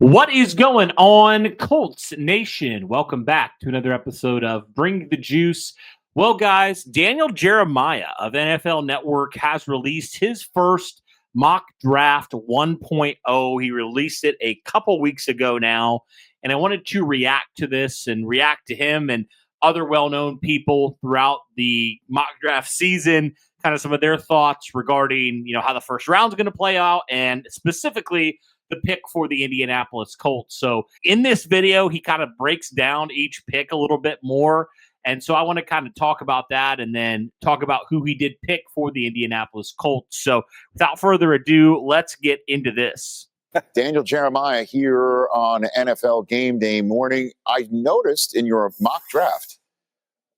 What is going on, Colts Nation? Welcome back to another episode of Bring the Juice. Well, guys, Daniel Jeremiah of NFL Network has released his first mock draft 1.0. He released it a couple weeks ago now, and I wanted to react to this and react to him and other well-known people throughout the mock draft season, kind of some of their thoughts regarding, how the first round is going to play out, and specifically the pick for the Indianapolis Colts. So in this video, he kind of breaks down each pick a little bit more. And so I want to kind of talk about that and then talk about who he did pick for the Indianapolis Colts. So without further ado, let's get into this. Daniel Jeremiah here on NFL Game Day morning. I noticed in your mock draft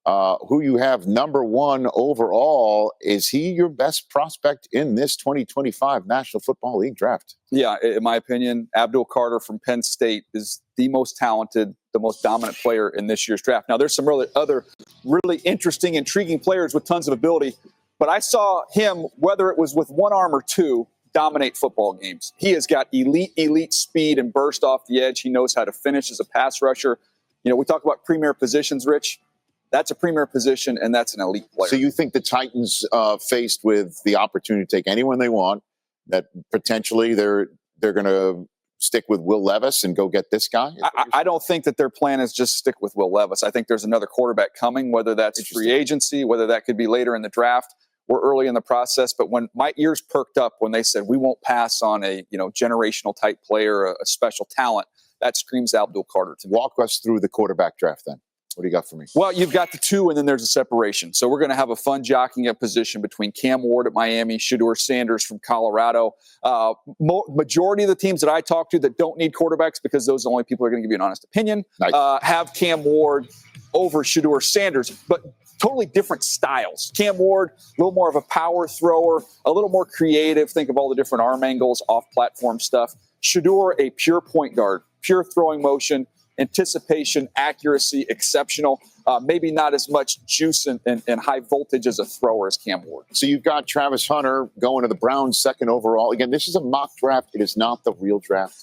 who you have number one overall. Is he your best prospect in this 2025 National Football League draft? Yeah, in my opinion, Abdul Carter from Penn State is the most talented, the most dominant player in this year's draft. Now, there's some other really interesting, intriguing players with tons of ability, but I saw him, whether it was with one arm or two, dominate football games. He has got elite speed and burst off the edge. He knows how to finish as a pass rusher. We talk about premier positions, Rich. That's a premier position, and that's an elite player. So you think the Titans, faced with the opportunity to take anyone they want, that potentially they're going to stick with Will Levis and go get this guy? I don't think that their plan is just stick with Will Levis. I think there's another quarterback coming, whether that's free agency, whether that could be later in the draft. We're early in the process, but when my ears perked up when they said we won't pass on a generational type player, a special talent, that screams Abdul Carter to me. Walk us through the quarterback draft then. What do you got for me? Well, you've got the two, and then there's a separation. So we're going to have a fun jockeying up position between Cam Ward at Miami, Shedeur Sanders from Colorado. Majority of the teams that I talk to that don't need quarterbacks, because those are the only people who are going to give you an honest opinion, have Cam Ward over Shedeur Sanders, but totally different styles. Cam Ward, a little more of a power thrower, a little more creative. Think of all the different arm angles, off-platform stuff. Shedeur, a pure point guard, pure throwing motion, anticipation, accuracy, exceptional. Maybe not as much juice and high voltage as a thrower as Cam Ward. So you've got Travis Hunter going to the Browns second overall. Again, this is a mock draft. It is not the real draft,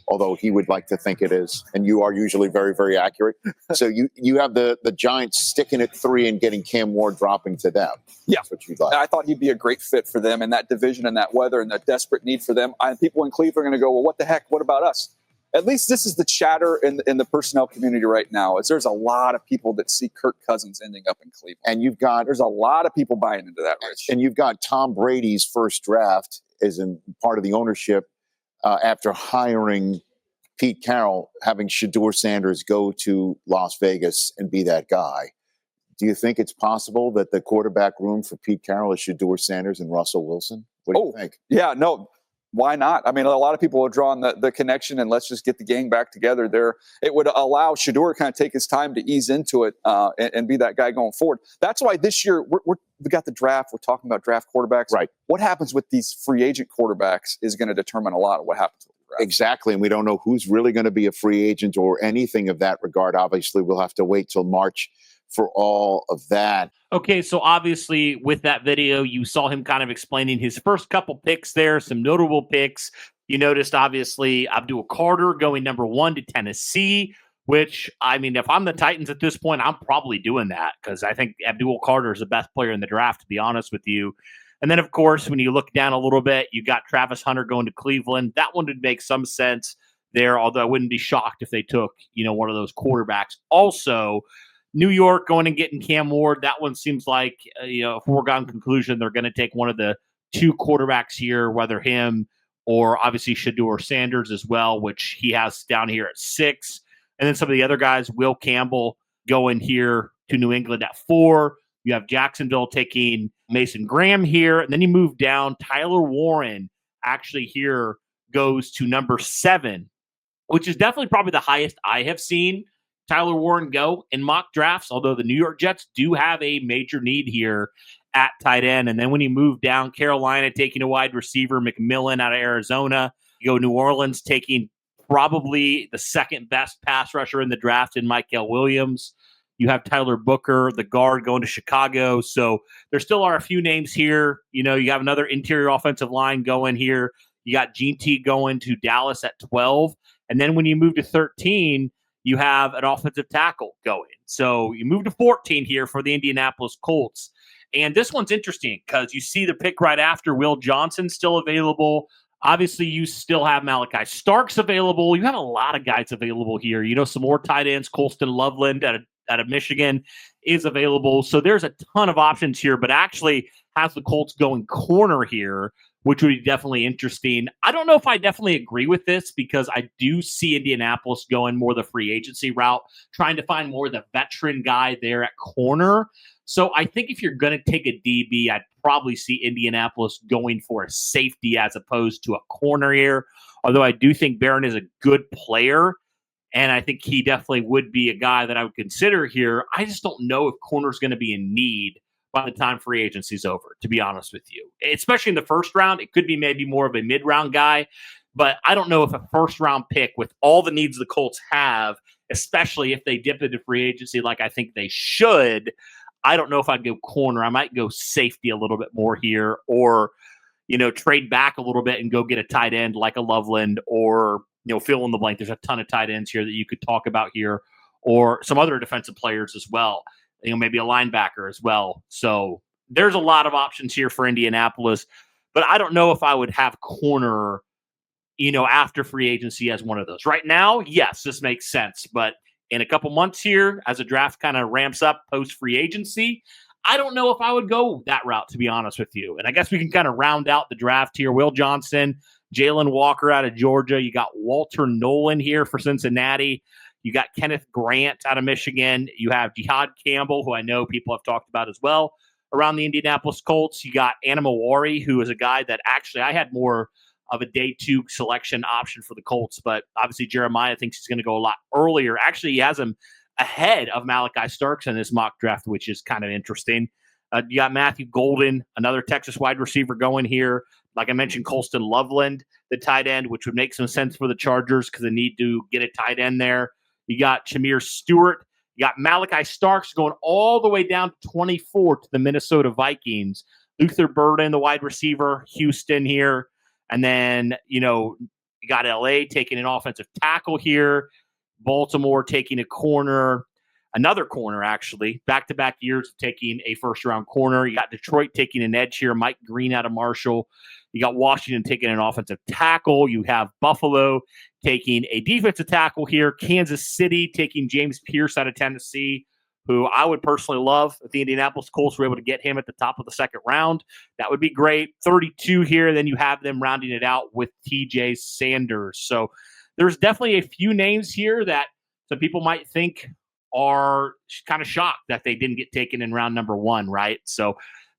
although he would like to think it is. And you are usually very, very accurate. So you have the Giants sticking at 3 and getting Cam Ward dropping to them. Yeah. That's what you'd like. I thought he'd be a great fit for them in that division and that weather and the desperate need for them. People in Cleveland are going to go, well, what the heck? What about us? At least this is the chatter in the personnel community right now. Is there's a lot of people that see Kirk Cousins ending up in Cleveland, and there's a lot of people buying into that, Rich. And you've got Tom Brady's first draft as in part of the ownership after hiring Pete Carroll, having Shedeur Sanders go to Las Vegas and be that guy. Do you think it's possible that the quarterback room for Pete Carroll is Shedeur Sanders and Russell Wilson? What do you think? Yeah, no. Why not? I mean, a lot of people are drawing the connection, and let's just get the gang back together there. It would allow Shedeur to kind of take his time to ease into it and be that guy going forward. That's why this year we got the draft. We're talking about draft quarterbacks. Right. What happens with these free agent quarterbacks is going to determine a lot of what happens with the draft. Exactly, and we don't know who's really going to be a free agent or anything of that regard. Obviously, we'll have to wait till March for all of that. Okay, so obviously with that video, you saw him kind of explaining his first couple picks there, some notable picks. You noticed, obviously, Abdul Carter going number 1 to Tennessee, which, I mean, if I'm the Titans at this point, I'm probably doing that because I think Abdul Carter is the best player in the draft, to be honest with you. And then, of course, when you look down a little bit, you got Travis Hunter going to Cleveland. That one would make some sense there, although I wouldn't be shocked if they took, one of those quarterbacks. Also, New York going and getting Cam Ward. That one seems like, a foregone conclusion. They're going to take one of the two quarterbacks here, whether him or obviously Shedeur Sanders as well, which he has down here at 6. And then some of the other guys, Will Campbell going here to New England at 4. You have Jacksonville taking Mason Graham here. And then you move down. Tyler Warren actually here goes to number 7, which is definitely probably the highest I have seen Tyler Warren go in mock drafts, although the New York Jets do have a major need here at tight end. And then when you move down, Carolina taking a wide receiver, McMillan out of Arizona. You go New Orleans taking probably the second best pass rusher in the draft in Michael Williams. You have Tyler Booker, the guard, going to Chicago. So there still are a few names here. You have another interior offensive line going here. You got Gene T going to Dallas at 12. And then when you move to 13, you have an offensive tackle going. So you move to 14 here for the Indianapolis Colts. And this one's interesting because you see the pick right after Will Johnson still available. Obviously, you still have Malachi Starks available. You have a lot of guys available here. Some more tight ends. Colston Loveland out of Michigan is available. So there's a ton of options here, but actually has the Colts going corner here, which would be definitely interesting. I don't know if I definitely agree with this because I do see Indianapolis going more the free agency route, trying to find more the veteran guy there at corner. So I think if you're going to take a DB, I'd probably see Indianapolis going for a safety as opposed to a corner here. Although I do think Barron is a good player, and I think he definitely would be a guy that I would consider here. I just don't know if corner's going to be in need by the time free agency's over, to be honest with you. Especially in the first round, it could be maybe more of a mid-round guy, but I don't know if a first-round pick with all the needs the Colts have, especially if they dip into free agency like I think they should, I don't know if I'd go corner. I might go safety a little bit more here or, trade back a little bit and go get a tight end like a Loveland or, fill in the blank. There's a ton of tight ends here that you could talk about here or some other defensive players as well. Maybe a linebacker as well. So there's a lot of options here for Indianapolis, but I don't know if I would have corner, after free agency as one of those. Right now, yes, this makes sense, but in a couple months here, as a draft kind of ramps up post free agency, I don't know if I would go that route, to be honest with you. And I guess we can kind of round out the draft here. Will Johnson, Jalen Walker out of Georgia. You got Walter Nolan here for Cincinnati. You got Kenneth Grant out of Michigan. You have Jihad Campbell, who I know people have talked about as well around the Indianapolis Colts. You got Anamawari, who is a guy that actually I had more of a day 2 selection option for the Colts, but obviously Jeremiah thinks he's going to go a lot earlier. Actually, he has him ahead of Malachi Starks in this mock draft, which is kind of interesting. You got Matthew Golden, another Texas wide receiver going here. Like I mentioned, Colston Loveland, the tight end, which would make some sense for the Chargers because they need to get a tight end there. You got Shamir Stewart. You got Malachi Starks going all the way down to 24 to the Minnesota Vikings. Luther Burden, the wide receiver, Houston here. And then, you got LA taking an offensive tackle here. Baltimore taking a corner, another corner, actually. Back-to-back years of taking a first-round corner. You got Detroit taking an edge here. Mike Green out of Marshall. You got Washington taking an offensive tackle. You have Buffalo taking a defensive tackle here. Kansas City taking James Pierce out of Tennessee, who I would personally love if the Indianapolis Colts were able to get him at the top of the second round. That would be great. 32 here. Then you have them rounding it out with TJ Sanders. So there's definitely a few names here that some people might think are kind of shocked that they didn't get taken in round number 1, right? So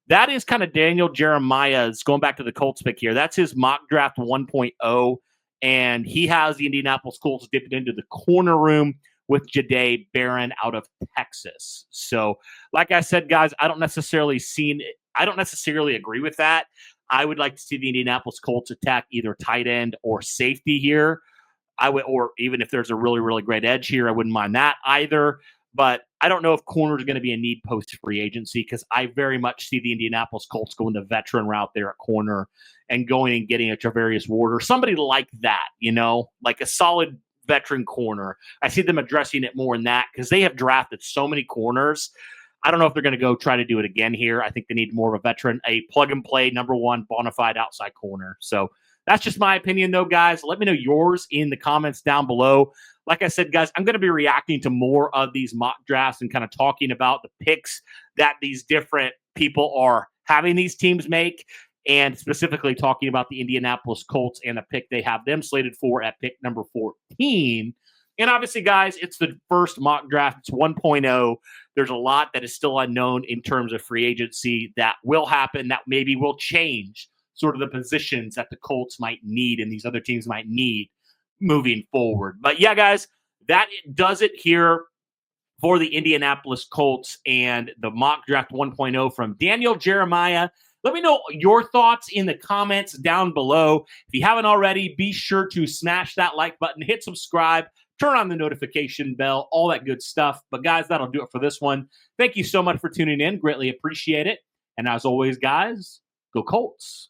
that is kind of Daniel Jeremiah's, going back to the Colts pick here. That's his mock draft 1.0, and he has the Indianapolis Colts dipping into the corner room with Jahdae Barron out of Texas. So, like I said, guys, I don't necessarily agree with that. I would like to see the Indianapolis Colts attack either tight end or safety here. Or even if there's a really, really great edge here, I wouldn't mind that either. But I don't know if corner is going to be a need post free agency because I very much see the Indianapolis Colts going the veteran route there at corner and going and getting a Travarius Ward or somebody like that, like a solid veteran corner. I see them addressing it more in that because they have drafted so many corners. I don't know if they're going to go try to do it again here. I think they need more of a veteran, a plug and play number 1 bona fide outside corner. So that's just my opinion, though, guys. Let me know yours in the comments down below. Like I said, guys, I'm going to be reacting to more of these mock drafts and kind of talking about the picks that these different people are having these teams make, and specifically talking about the Indianapolis Colts and the pick they have them slated for at pick number 14. And obviously, guys, it's the first mock draft. It's 1.0. There's a lot that is still unknown in terms of free agency that will happen, that maybe will change sort of the positions that the Colts might need and these other teams might need moving forward. But yeah, guys, that does it here for the Indianapolis Colts and the mock draft 1.0 from Daniel Jeremiah. Let me know your thoughts in the comments down below. If you haven't already, be sure to smash that like button, hit subscribe, turn on the notification bell, all that good stuff. But guys, that'll do it for this one. Thank you so much for tuning in. Greatly appreciate it. And as always, guys, go Colts.